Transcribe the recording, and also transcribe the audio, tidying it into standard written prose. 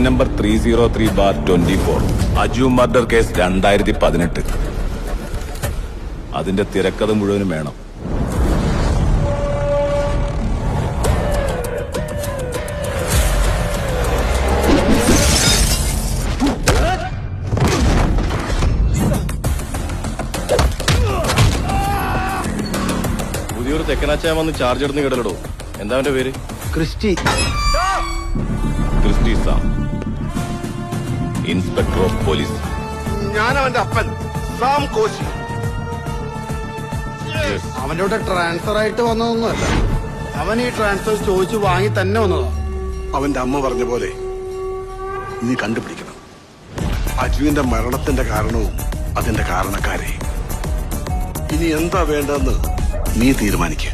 Number 303/24 Aju murder case 2018. അതിന്റെ തിരക്കഥ മുഴുവനും വേണം. പുതിയൊരു തെക്കനാച്ചാൻ വന്ന് ചാർജ് എടുന്ന് കിടലടോ. എന്താ അവന്റെ പേര്? Christy Sam, inspector of police. ഞാൻ അവന്റെ അപ്പൻ സാം കോശി. അവന്റെ കൂടെ ട്രാൻസ്ഫർ ആയിട്ട് വന്നതൊന്നുമല്ല. അവൻ ഈ ട്രാൻസ്ഫർ ചോദിച്ചു വാങ്ങി തന്നെ വന്നതാ. അവന്റെ അമ്മ പറഞ്ഞ പോലെ നീ കണ്ടുപിടിക്കണം അജുവിന്റെ മരണത്തിന്റെ കാരണവും അതിന്റെ കാരണക്കാരെ. ഇനി എന്താ വേണ്ടതെന്ന് നീ തീരുമാനിക്കുക.